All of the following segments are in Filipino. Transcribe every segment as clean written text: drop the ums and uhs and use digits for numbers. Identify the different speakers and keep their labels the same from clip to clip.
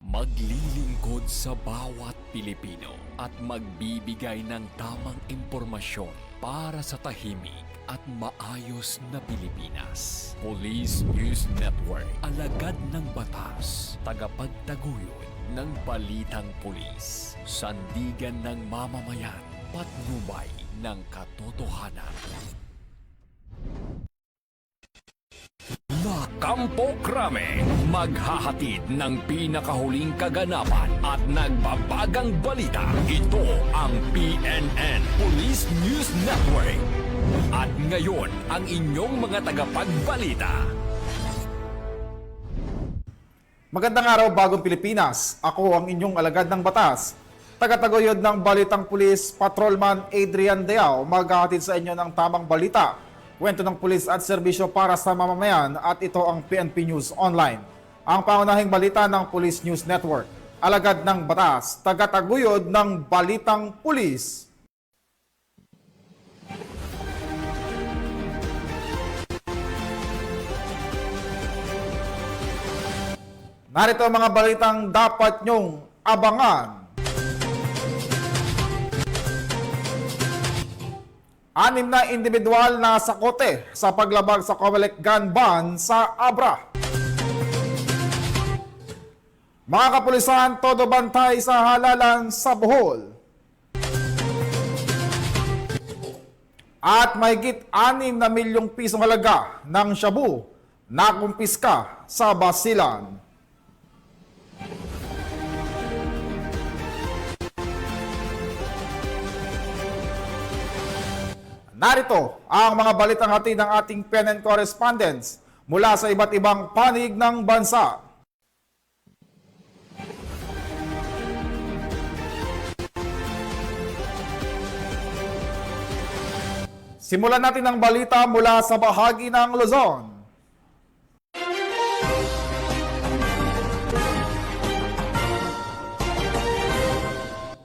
Speaker 1: Maglilingkod sa bawat Pilipino at magbibigay ng tamang impormasyon para sa tahimik at maayos na Pilipinas. Police News Network, alagad ng batas, tagapagtaguyod ng balitang pulis, sandigan ng mamamayan, patnubay ng katotohanan. La Campo Crame, maghahatid ng pinakahuling kaganapan at nagbabagang balita. Ito ang PNN Police News Network. At ngayon, ang inyong mga tagapagbalita.
Speaker 2: Magandang araw, Bagong Pilipinas. Ako ang inyong alagad ng batas. Tagataguyod ng Balitang Pulis, Patrolman Adrian Deao, maghahatid sa inyo ng tamang balita. Kwento ng pulis at serbisyo para sa mamamayan, at ito ang PNP News Online. Ang pangunahing balita ng Police News Network. Alagad ng batas, tagataguyod ng Balitang Pulis. Narito ang mga balitang dapat nyong abangan. 6 na individual na sakote sa paglabag sa Comelec gun ban sa Abra. Mga kapulisan, todo bantay sa halalan sa Bohol. At mahigit 6 na milyong pisong halaga ng shabu na kumpiska sa Basilan. Narito ang mga balitang hatid ng ating PNN correspondents mula sa iba't ibang panig ng bansa. Simulan natin ang balita mula sa bahagi ng Luzon.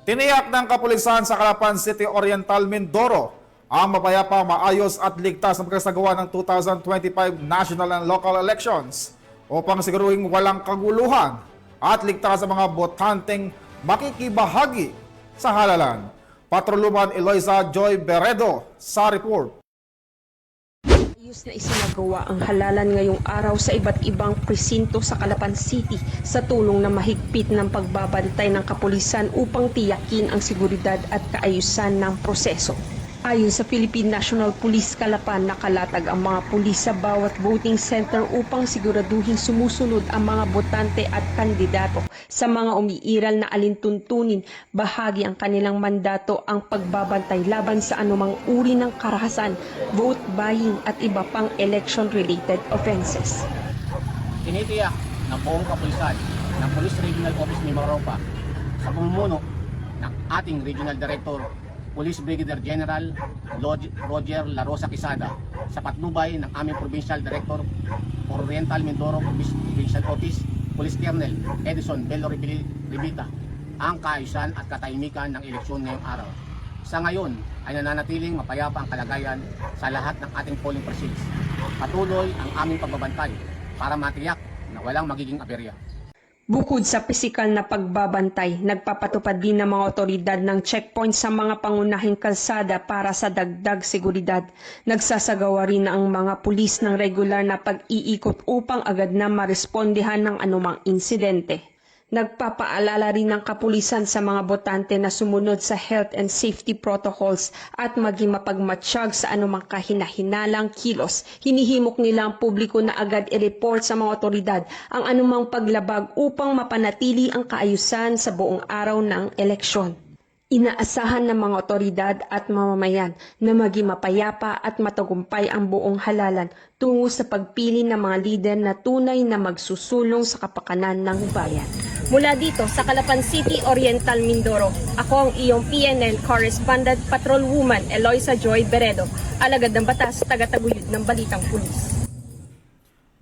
Speaker 2: Tiniyak ng kapulisan sa Calapan City Oriental, Mindoro ang mapayapa, maayos at ligtas na pagkasagawa ng 2025 national and local elections upang siguruhing walang kaguluhan at ligtas sa mga botanteng makikibahagi sa halalan. Patrolman Eloisa Joy Beredo sa report.
Speaker 3: Ayos na isinagawa ang halalan ngayong araw sa iba't ibang presinto sa Calapan City sa tulong ng mahigpit ng pagbabantay ng kapulisan upang tiyakin ang seguridad at kaayusan ng proseso. Ayon sa Philippine National Police Calapan, nakalatag ang mga pulis sa bawat voting center upang siguraduhin sumusunod ang mga botante at kandidato sa mga umiiral na alintuntunin. Bahagi ang kanilang mandato ang pagbabantay laban sa anumang uri ng karahasan, vote buying at iba pang election-related offenses.
Speaker 4: Tinitiyak ng buong kapulisan ng Police Regional Office ni Mimaropa sa pamumuno ng ating Regional Director Police Brigadier General Roger La Rosa Quezada sa patnubay ng aming Provincial Director for Oriental Mindoro Provincial Office, Police Colonel Edison Bello Ribita, ang kaayusan at katahimikan ng eleksyon ngayong araw. Sa ngayon ay nananatiling mapayapa ang kalagayan sa lahat ng ating polling precincts. Patuloy ang aming pagbabantay para matiyak na walang magiging aberya.
Speaker 3: Bukod sa pisikal na pagbabantay, nagpapatupad din ng mga otoridad ng checkpoint sa mga pangunahing kalsada para sa dagdag seguridad. Nagsasagawa rin ang mga pulis ng regular na pag-iikot upang agad na marespondihan ng anumang insidente. Nagpapaalala rin ng kapulisan sa mga botante na sumunod sa health and safety protocols at maging mapagmatsyag sa anumang kahinahinalang kilos. Hinihimok nila ang publiko na agad i-report sa mga otoridad ang anumang paglabag upang mapanatili ang kaayusan sa buong araw ng eleksyon. Inaasahan ng mga otoridad at mamamayan na maging mapayapa at matagumpay ang buong halalan tungo sa pagpili ng mga lider na tunay na magsusulong sa kapakanan ng bayan. Mula dito sa Calapan City, Oriental, Mindoro, ako ang iyong PNN Correspondent Patrolwoman Eloisa Joy Beredo, alagad ng batas, tagataguyod ng Balitang Pulis.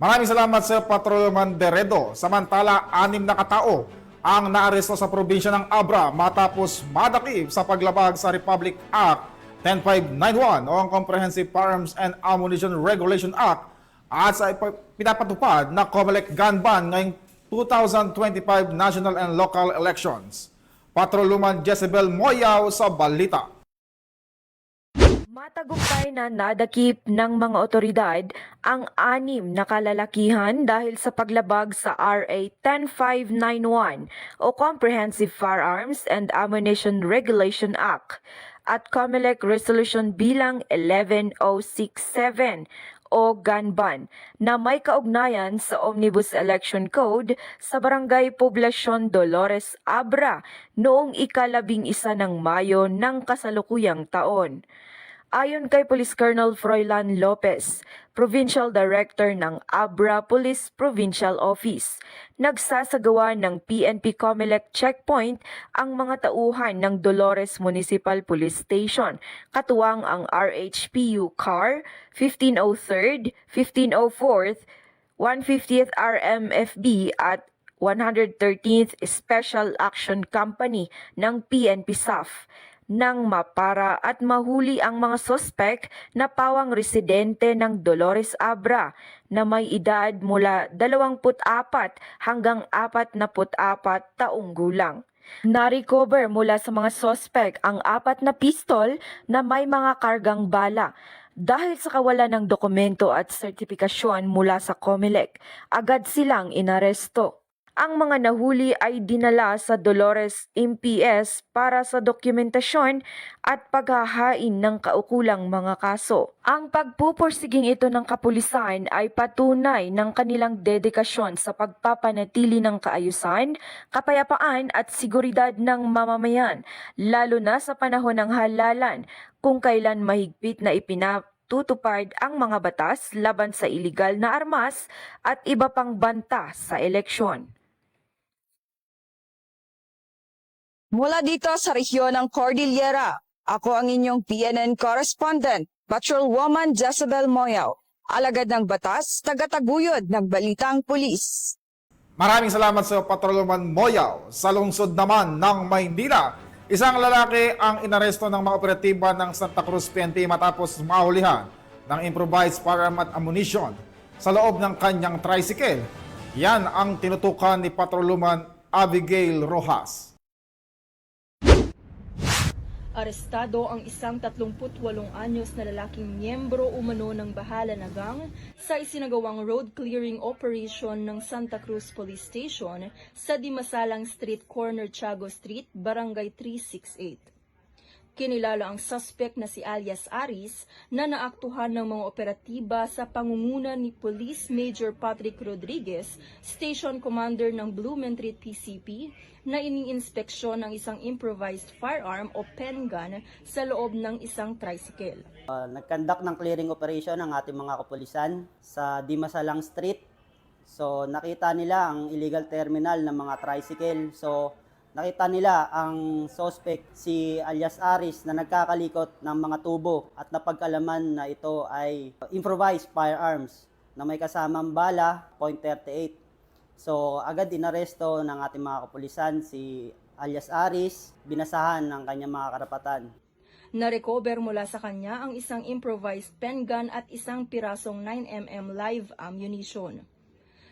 Speaker 2: Maraming salamat sa Patrolman Beredo. Samantala, 6 na katao ang naaresto sa probinsya ng Abra matapos madakip sa paglabag sa Republic Act 10591 o ang Comprehensive Firearms and Ammunition Regulation Act at sa pinapatupad na Comelec gun ban ngayong 2025 national and local elections. Patrolwoman Jezebel Moyaw sa balita.
Speaker 5: Matagumpay na nadakip ng mga otoridad ang 6 na kalalakihan dahil sa paglabag sa RA 10591 o Comprehensive Firearms and Ammunition Regulation Act at COMELEC Resolution bilang 11067 o gun ban na may kaugnayan sa Omnibus Election Code sa Barangay Poblacion Dolores Abra noong ika-11 ng Mayo ng kasalukuyang taon. Ayon kay Police Colonel Froilan Lopez, Provincial Director ng Abra Police Provincial Office, nagsasagawa ng PNP COMELEC checkpoint ang mga tauhan ng Dolores Municipal Police Station, katuwang ang RHPU CAR, 1503rd, 1504th, 150th RMFB at 113th Special Action Company ng PNP SAF nang mapara at mahuli ang mga sospek na pawang residente ng Dolores Abra na may edad mula 24 hanggang 44 taong gulang. Na-recover mula sa mga sospek ang 4 na pistol na may mga kargang bala. Dahil sa kawalan ng dokumento at sertipikasyon mula sa COMELEC, agad silang inaresto. Ang mga nahuli ay dinala sa Dolores MPS para sa dokumentasyon at paghahain ng kaukulang mga kaso. Ang pagpupursiging ito ng kapulisan ay patunay ng kanilang dedikasyon sa pagpapanatili ng kaayusan, kapayapaan at seguridad ng mamamayan, lalo na sa panahon ng halalan kung kailan mahigpit na tutupad ang mga batas laban sa iligal na armas at iba pang banta sa eleksyon.
Speaker 6: Mula dito sa rehiyon ng Cordillera, ako ang inyong PNN correspondent, Patrolwoman Jezebel Moyaw, alagad ng batas, tagataguyod ng balitang pulis.
Speaker 2: Maraming salamat sa Patrolwoman Moyaw. Sa lungsod naman ng Maynila, isang lalaki ang inaresto ng mga operatiba ng Santa Cruz PNP matapos mahulihan ng improvised firearm at ammunition sa loob ng kanyang tricycle. Yan ang tinutukan ni Patrolwoman Abigail Rojas.
Speaker 7: Arestado ang isang 38 anyos na lalaking miyembro umano ng Bahala na Gang sa isinagawang road clearing operation ng Santa Cruz Police Station sa Dimasalang Street Corner, Tiago Street, Barangay 368. Kinilala ang suspect na si alias Aris na naaktuhan ng mga operatiba sa pangunguna ni Police Major Patrick Rodriguez, Station Commander ng Blumentritt PCP, na iniinspeksyon ng isang improvised firearm o pen gun sa loob ng isang tricycle.
Speaker 8: Nag-conduct ng clearing operation ang ating mga kapulisan sa Dimasalang Street. So nakita nila ang illegal terminal ng mga tricycle. So nakita nila ang suspect si alias Aris na nagkakalikot ng mga tubo at napagkalaman na ito ay improvised firearms na may kasamang bala .38. So agad inaresto ng ating mga kapulisan si alias Aris, binasahan ng kanyang mga karapatan.
Speaker 7: Na-recover mula sa kanya ang isang improvised pen gun at isang pirasong 9mm live ammunition.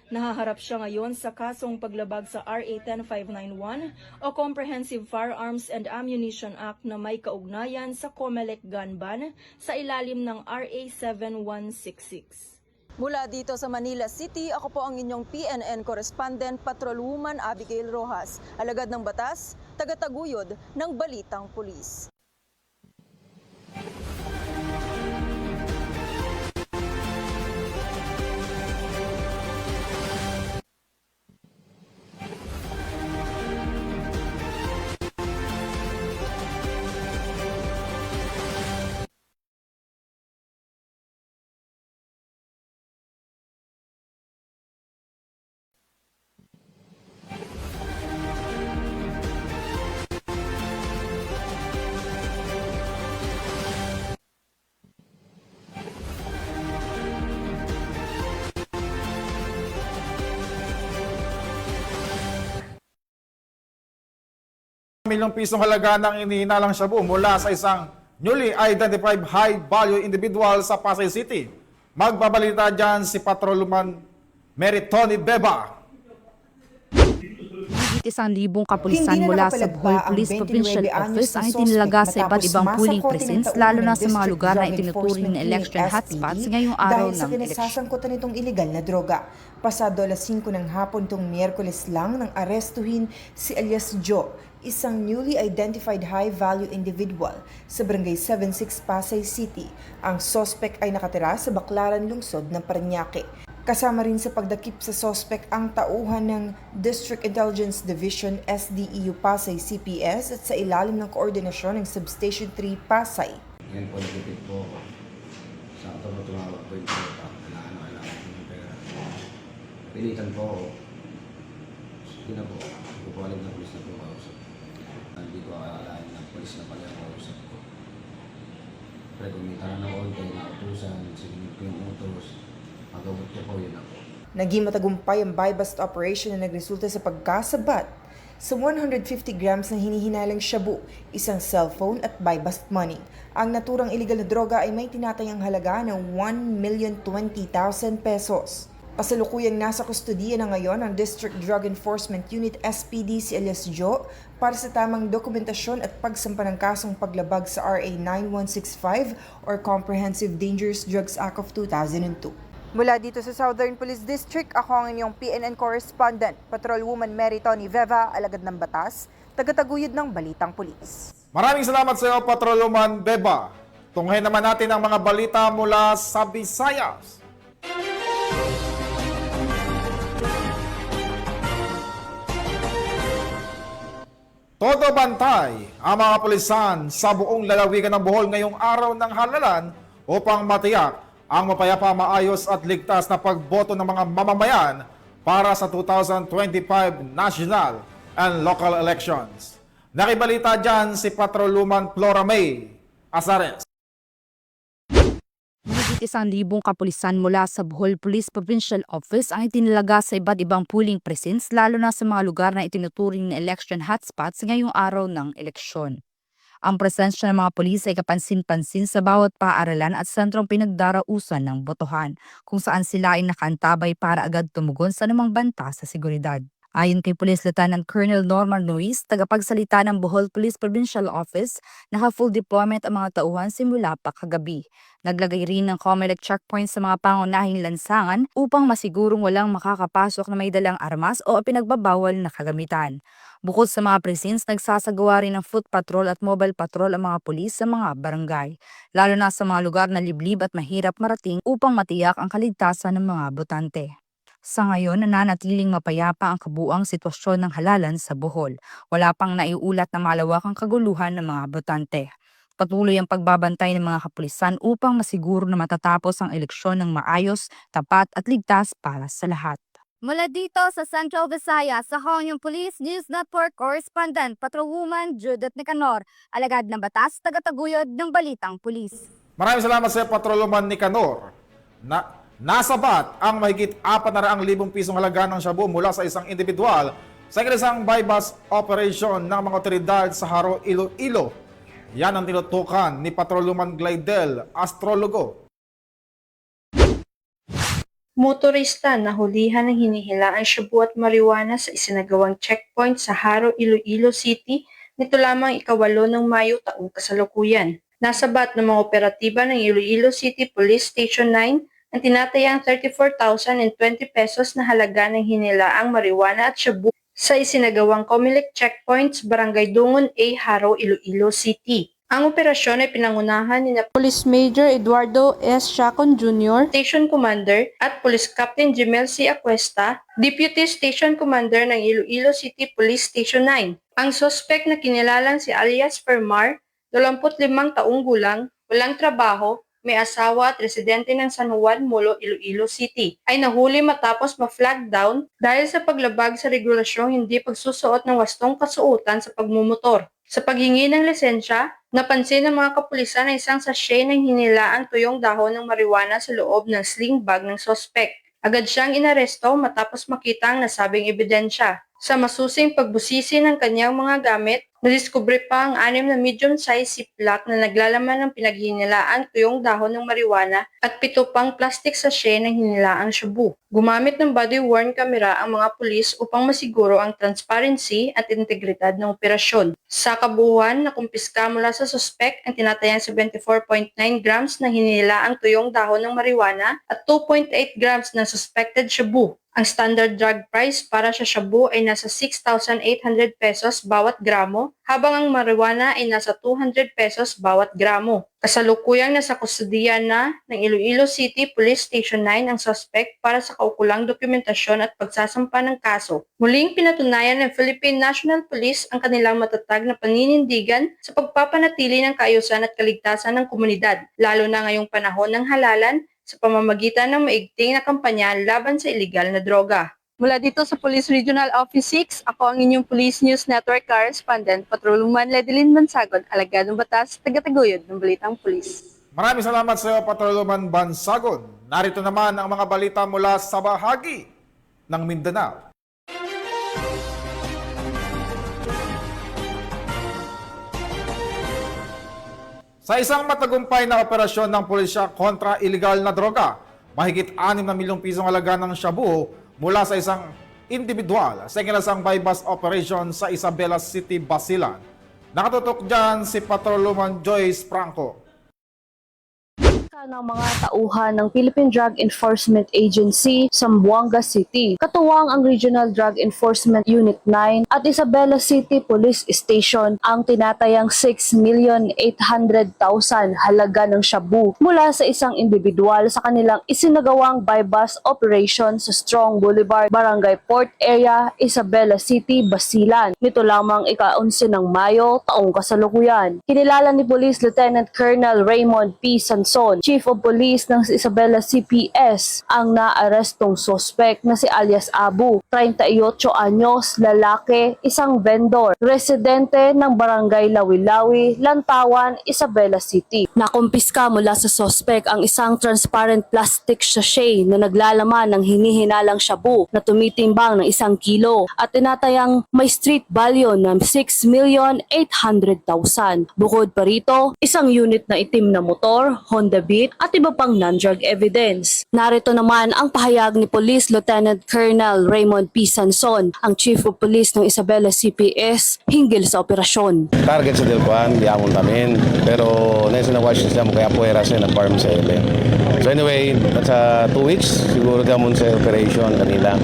Speaker 7: Nahaharap siya ngayon sa kasong paglabag sa RA 10591 o Comprehensive Firearms and Ammunition Act na may kaugnayan sa COMELEC gun ban sa ilalim ng RA 7166.
Speaker 6: Mula dito sa Manila City, ako po ang inyong PNN correspondent, Patrolwoman Abigail Rojas, alagad ng batas, tagataguyod ng balitang pulis.
Speaker 2: Milyong pisong halaga ng inihinalang shabu mula sa isang newly identified high-value individual sa Pasay City. Magbabalita dyan si Patrolwoman Mary Tony Beba.
Speaker 9: 1,000 kapulisan
Speaker 6: Hindi na
Speaker 9: mula sa
Speaker 6: nakapalagpa
Speaker 9: Bohol
Speaker 6: ang
Speaker 9: Police
Speaker 6: 29
Speaker 9: Provincial
Speaker 6: anyos
Speaker 9: Office
Speaker 6: na
Speaker 9: ang
Speaker 6: suspect
Speaker 9: itinalaga sa iba't
Speaker 6: matapos
Speaker 9: ibang polling
Speaker 6: masakote ng
Speaker 9: precincts
Speaker 6: tauhan
Speaker 9: lalo
Speaker 6: ng
Speaker 9: na sa mga
Speaker 6: District
Speaker 9: lugar na
Speaker 6: Drug
Speaker 9: itinuturing
Speaker 6: Enforcement
Speaker 9: na
Speaker 6: Unit
Speaker 9: election
Speaker 6: SPD
Speaker 9: hotspots ngayong araw
Speaker 6: dahil sa
Speaker 9: ng eleksyon.
Speaker 6: kinasasangkutan nitong iligal na droga. Pasado alas 5 ng hapon itong Miyerkules lang nang arestuhin si alias Joe, isang newly identified high-value individual sa Barangay 76 Pasay City. Ang suspect ay nakatira sa Baclaran Lungsod ng Parañaque. Kasama rin sa pagdakip sa suspect ang tauhan ng District Intelligence Division SDEU Pasay CPS at sa ilalim ng koordinasyon ng Substation 3 Pasay.
Speaker 10: Ngayon po, nagtipid po ako. Sa ito po tumawag po yung pera. Kailangan ko ng pera. Pilitan po ako. Sige na po. Hindi po alam na polis na po kausap. Hindi ko akalain ng polis na pala ang kausap ko. Pero kung may tanong ng konti, nautusan, sinunod ko yung utos, magabot ko po yun ako.
Speaker 6: Naging matagumpay ang buy-bust operation na nagresulta sa pagkasabat sa 150 grams na hinihinalang shabu, isang cellphone at buy-bust money. Ang naturang illegal na droga ay may tinatayang halaga ng 1,020,000 pesos. Kasalukuyang nasa kustodiya na ngayon ang District Drug Enforcement Unit SPD si alias Joe para sa tamang dokumentasyon at pagsampa ng kasong paglabag sa RA 9165 or Comprehensive Dangerous Drugs Act of 2002. Mula dito sa Southern Police District, ako ang inyong PNN correspondent, Patrolwoman Mary Tony Veva, alagad ng batas, tagataguyod ng Balitang Pulis.
Speaker 2: Maraming salamat sa iyo, Patrolwoman Beba. Tunghayin naman natin ang mga balita mula sa Visayas. Todo bantay ang mga pulisan sa buong lalawigan ng Bohol ngayong araw ng halalan upang matiyak ang mapayapa, maayos at ligtas na pagboto ng mga mamamayan para sa 2025 national and local elections. Nakibalita dyan si Patrolwoman Flora May Azares.
Speaker 9: Mahigit 1,000 kapulisan mula sa Bohol Police Provincial Office ang itinalaga sa iba't ibang polling precincts lalo na sa mga lugar na itinuturing na election hotspots ngayong araw ng eleksyon. Ang presensya ng mga pulis ay kapansin-pansin sa bawat paaralan at sentrong pinagdarausan ng botohan, kung saan sila ay nakaantabay para agad tumugon sa namang banta sa seguridad. Ayon kay Police Lieutenant Colonel Norman Luis, tagapagsalita ng Bohol Police Provincial Office, naka-full deployment ang mga tauhan simula pa kagabi. Naglagay rin ng COMELEC checkpoints sa mga pangunahing lansangan upang masigurong walang makakapasok na may dalang armas o pinagbabawal na kagamitan. Bukod sa mga precincts, nagsasagawa rin ng foot patrol at mobile patrol ang mga pulis sa mga barangay, lalo na sa mga lugar na liblib at mahirap marating upang matiyak ang kaligtasan ng mga botante. Sa ngayon, nananatiling mapayapa ang kabuuang sitwasyon ng halalan sa Bohol. Wala pang naiulat na malawakang kaguluhan ng mga botante. Patuloy ang pagbabantay ng mga kapulisan upang masiguro na matatapos ang eleksyon ng maayos, tapat at ligtas para sa lahat.
Speaker 11: Mula dito sa Central Visayas, ako ang inyong Police News Network Correspondent, Patrolwoman Judith Nicanor, alagad ng batas, tagataguyod ng Balitang Pulis.
Speaker 2: Maraming salamat sa iyo, Patrolwoman Nicanor. Nasabat ang mahigit 400,000 pisong halaga ng shabu mula sa isang individual sa isang buy-bust operation ng mga otoridad sa Haro, Iloilo. Yan ang tinutukan ni Patrolwoman Glidel, astrologo.
Speaker 3: Motorista na hulihan ng hinihilaang shabu at marijuana sa isinagawang checkpoint sa Haro, Iloilo City nito lamang 8 ng Mayo taong kasalukuyan. Nasabat ng mga operatiba ng Iloilo City Police Station 9 ang tinatayang 34,020 pesos na halaga ng hinilaang marijuana at shabu sa isinagawang COMELEC checkpoints Barangay Dungon A, Haro, Iloilo City. Ang operasyon ay pinangunahan ni Police Major Eduardo S. Chacon Jr., Station Commander, at Police Captain Jimel C. Acuesta, Deputy Station Commander ng Iloilo City Police Station 9. Ang suspect na kinilalang si alias Fermar, 25 taong gulang, walang trabaho, may asawa at residente ng San Juan Molo, Iloilo City, ay nahuli matapos ma-flag down dahil sa paglabag sa regulasyong hindi pagsusuot ng wastong kasuotan sa pagmumotor. Sa paghingi ng lisensya, napansin ng mga kapulisan na isang sachet ng hinilaang tuyong dahon ng marijuana sa loob ng sling bag ng suspect. Agad siyang inaresto matapos makita ang nasabing ebidensya. Sa masusing pagbusisi ng kanyang mga gamit, Nadiskubre pa ang 6 na medium-sized ziplock na naglalaman ng pinaghinilaang tuyong dahon ng marijuana at 7 pang plastic sachet ng hinilaang shabu. Gumamit ng body-worn camera ang mga pulis upang masiguro ang transparency at integridad ng operasyon. Sa kabuuan, nakumpiska mula sa suspek ang tinatayang 74.9 grams na hinilaang tuyong dahon ng marijuana at 2.8 grams na suspected shabu. Ang standard drug price para sa shabu ay nasa 6,800 pesos bawat gramo, habang ang marijuana ay nasa 200 pesos bawat gramo. Kasalukuyang nasa kustudiya na ng Iloilo City Police Station 9 ang suspect para sa kaukulang dokumentasyon at pagsasampa ng kaso. Muling pinatunayan ng Philippine National Police ang kanilang matatag na paninindigan sa pagpapanatili ng kaayusan at kaligtasan ng komunidad, lalo na ngayong panahon ng halalan, sa pamamagitan ng maigting na kampanya laban sa iligal na droga. Mula dito sa Police Regional Office 6, ako ang inyong Police News Network Correspondent, Patrolwoman Ledeline Bansagon, alagad ng batas, tagataguyod ng Balitang Pulis.
Speaker 2: Maraming salamat sa iyo, Patrolwoman Bansagon. Narito naman ang mga balita mula sa bahagi ng Mindanao. Sa isang matagumpay na operasyon ng pulisya kontra iligal na droga, mahigit 6 na milyong pisong halaga ng shabu mula sa isang individual sa inilasang bypass operation sa Isabela City, Basilan. Nakatutok dyan si Patrolwoman Joyce Franco.
Speaker 12: Ng mga tauhan ng Philippine Drug Enforcement Agency sa Zamboanga City, katuwang ang Regional Drug Enforcement Unit 9 at Isabela City Police Station ang tinatayang 6,800,000 halaga ng shabu mula sa isang individual sa kanilang isinagawang bypass operation sa Strong Boulevard, Barangay Port Area, Isabela City, Basilan. Nito lamang ika-11 ng Mayo, taong kasalukuyan. Kinilala ni Police Lieutenant Colonel Raymond P. Sanson, Chief of Police ng Isabela CPS, ang naarestong sospek na si alias Abu, 38 anyos, lalaki, isang vendor, residente ng Barangay Lawi-Lawi, Lantawan, Isabela City. Nakumpiska mula sa sospek ang isang transparent plastic sachet na naglalaman ng hinihinalang shabu na tumitimbang ng 1 kilo at tinatayang may street value ng 6,800,000. Bukod pa rito, isang unit na itim na motor, Honda Beat, at iba pang non-drug evidence. Narito naman ang pahayag ni Police Lieutenant Colonel Raymond P. Sanson, ang Chief of Police ng Isabela CPS, hinggil sa operasyon.
Speaker 10: Target sa Delcuan, di amon tamin. Pero nasa na-watch siya mo kaya puwera siya na farm sa ele. So anyway, sa 2 weeks, siguro di amon sa operation kanila.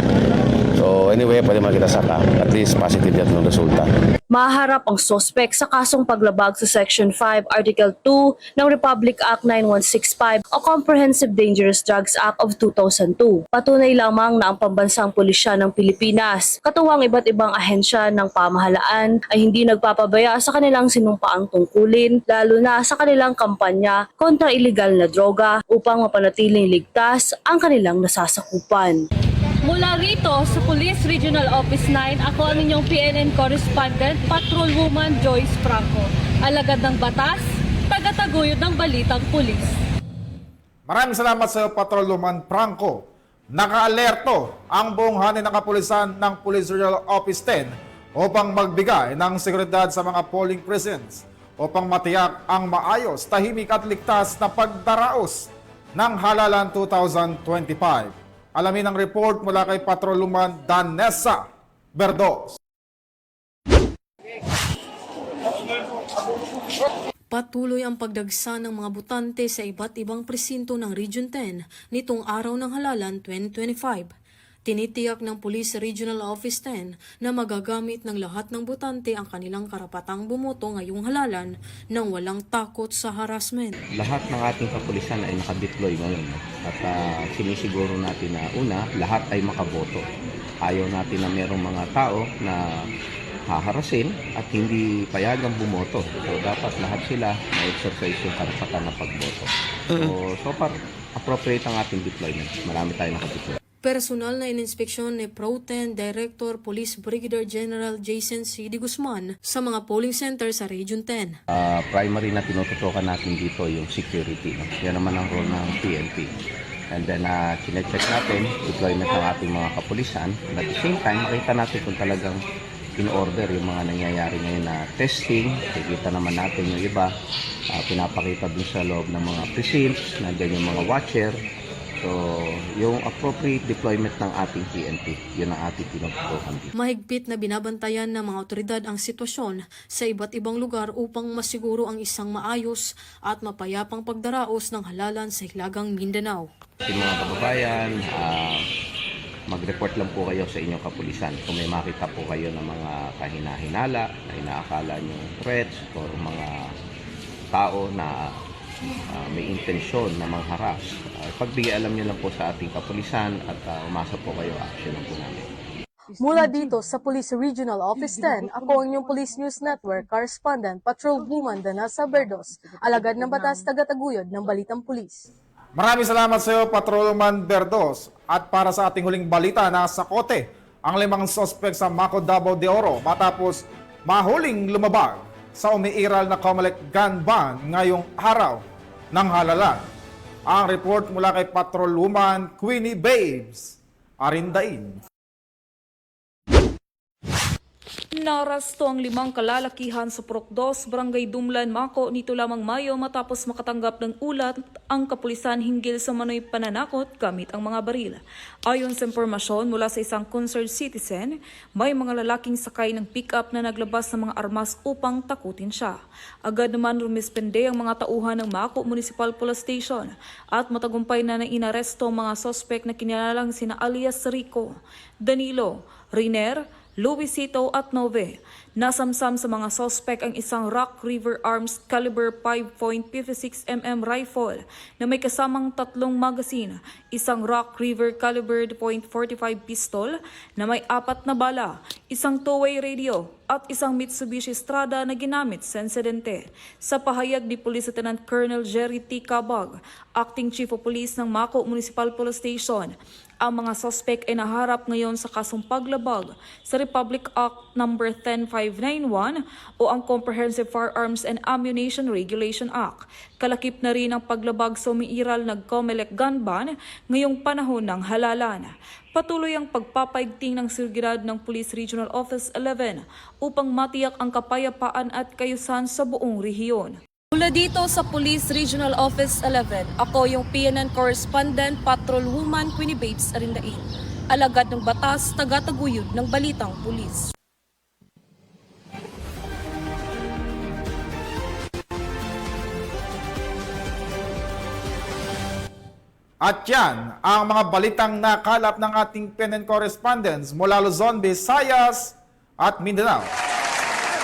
Speaker 10: So anyway, pwede makita saka. At least positive yan ng resulta.
Speaker 12: Maharap ang sospek sa kasong paglabag sa Section 5, Article 2 ng Republic Act 9165 o Comprehensive Dangerous Drugs Act of 2002. Patunay lamang na ang pambansang pulisya ng Pilipinas, katuwang iba't ibang ahensya ng pamahalaan, ay hindi nagpapabaya sa kanilang sinumpaang tungkulin, lalo na sa kanilang kampanya kontra iligal na droga upang mapanatiling ligtas ang kanilang nasasakupan.
Speaker 13: Mula rito sa Police Regional Office 9, ako ang inyong PNN Correspondent, Patrolwoman Joyce Franco. Alagad ng batas, tagataguyod ng Balitang Pulis.
Speaker 2: Maraming salamat sa iyo, Patrolwoman Franco. Naka-alerto ang buong hanin ng kapulisan ng Police Regional Office 10 upang magbigay ng seguridad sa mga polling precincts upang matiyak ang maayos, tahimik at ligtas na pagdaraos ng halalan 2025. Alamin ang report mula kay Patrolwoman Danessa Berdos.
Speaker 14: Patuloy ang pagdagsa ng mga botante sa iba't ibang presinto ng Region 10 nitong araw ng halalan 2025. Tinitiyak ng Police Regional Office 10 na magagamit ng lahat ng botante ang kanilang karapatang bumoto ngayong halalan nang walang takot sa harassment.
Speaker 15: Lahat ng ating kapulisan ay nakadeploy ngayon at sinisiguro natin na una, lahat ay makaboto. Ayaw natin na merong mga tao na haharasin at hindi payagang bumoto. So dapat lahat sila ma-exercise yung karapatan na pagboto. So far, appropriate ang ating deployment. Marami tayong nakadeploy.
Speaker 14: Personal na ininspeksyon ni Pro-10 Director Police Brigadier General Jason C. De Guzman sa mga polling center sa Region 10.
Speaker 15: Primary na tinututukan natin dito yung security. No? Yan naman ang role ng PNP. And then, chinecheck natin deployment ng ating mga kapulisan. At at the same time, makita natin kung talagang in-order yung mga nangyayari ngayon na testing. Kikita naman natin yung iba, pinapakita dun sa loob ng mga precincts, nandiyan yung mga watcher. So, yung appropriate deployment ng ating PNP, yun ang ating pinuputukan dito.
Speaker 14: Mahigpit na binabantayan ng mga otoridad ang sitwasyon sa iba't ibang lugar upang masiguro ang isang maayos at mapayapang pagdaraos ng halalan sa Hilagang Mindanao.
Speaker 15: Yung mga kababayan, mag-report lang po kayo sa inyong kapulisan. Kung may makita po kayo ng mga kahina-hinala na inaakala nyo threats or mga tao na may intensyon na mangharas, pagbigay alam nyo lang po sa ating kapulisan at umasa po kayo, action lang po namin.
Speaker 14: Mula dito sa Police Regional Office 10, ako ang inyong Police News Network Correspondent Patrolwoman Danasa Berdos, alagad ng batas tagataguyod ng Balitang Pulis.
Speaker 2: Maraming salamat sa iyo, Patrolman Berdos. At para sa ating huling balita, nasa kote ang 5 sospek sa Maco Davao de Oro matapos mahuling lumabag sa umiiral na Comelec gun ban ngayong araw ng halalan. Ang report mula kay Patrolwoman Queenie Babes Arindain.
Speaker 13: Narasto ang 5 kalalakihan sa Purok 2, Barangay Dumlan, Maco nito lamang Mayo matapos makatanggap ng ulat ang kapulisan hinggil sa manoy pananakot gamit ang mga baril. Ayon sa impormasyon mula sa isang concerned citizen, may mga lalaking sakay ng pick-up na naglabas ng mga armas upang takutin siya. Agad naman rumispende ang mga tauhan ng Maco Municipal Police Station at matagumpay na inaresto ang mga sospek na kinilalang sina alias Rico, Danilo, Riner, Luisito at Nove. Nasamsam sa mga sospek ang isang Rock River Arms caliber 5.56mm rifle na may kasamang 3 magazine, isang Rock River caliber .45 pistol na may 4 na bala, isang two-way radio at isang Mitsubishi Strada na ginamit sa insidente. Sa pahayag ni Police Lieutenant Colonel Jerry T. Cabag, Acting Chief of Police ng Maco Municipal Police Station, ang mga sospek ay naharap ngayon sa kasong paglabag sa Republic Act No. 10591 o ang Comprehensive Firearms and Ammunition Regulation Act. Kalakip na rin ang paglabag sa umiiral na Comelec gun ban ngayong panahon ng halalan. Patuloy ang pagpapaigting ng seguridad ng Police Regional Office 11 upang matiyak ang kapayapaan at kayusan sa buong rehiyon. Mula dito sa Police Regional Office 11, ako yung PNN Correspondent Patrolwoman Queenie Babes Arindain, alagad ng batas, tagataguyod ng Balitang Pulis.
Speaker 2: At yan ang mga balitang nakalap ng ating PNN correspondents mula Luzon, Visayas at Mindanao.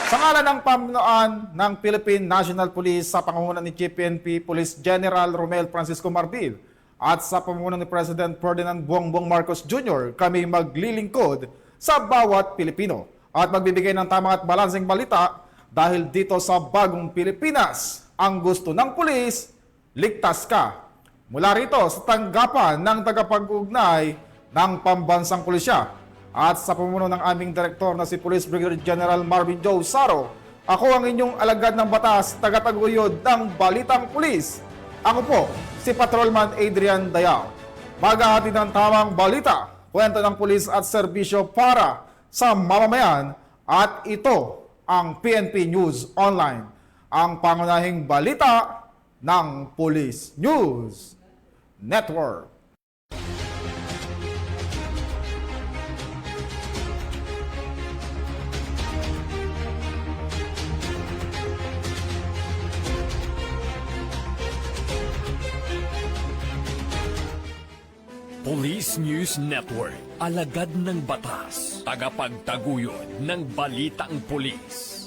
Speaker 2: Sa ngalan ng pamunuan ng Philippine National Police sa pangunahan ni Chief PNP Police General Romel Francisco Marbil at sa pamumuno ni President Ferdinand Bongbong Marcos Jr., kami maglilingkod sa bawat Pilipino at magbibigay ng tamang at balanseng balita dahil dito sa bagong Pilipinas, ang gusto ng pulis, ligtas ka. Mula rito sa tanggapan ng tagapag-ugnay ng pambansang pulisya at sa pamumuno ng aming direktor na si Police Brigadier General Marvin Joe Saro, ako ang inyong alagad ng batas, tagataguyod ng Balitang Pulis. Ako po, si Patrolman Adrian Dayao. Maghahatid ng tamang balita, kwento ng pulis at serbisyo para sa mamamayan at ito ang PNP News Online, ang pangunahing balita ng Police News Network.
Speaker 1: Police News Network, alagad ng batas, tagapagtaguyod ng Balitang Pulis.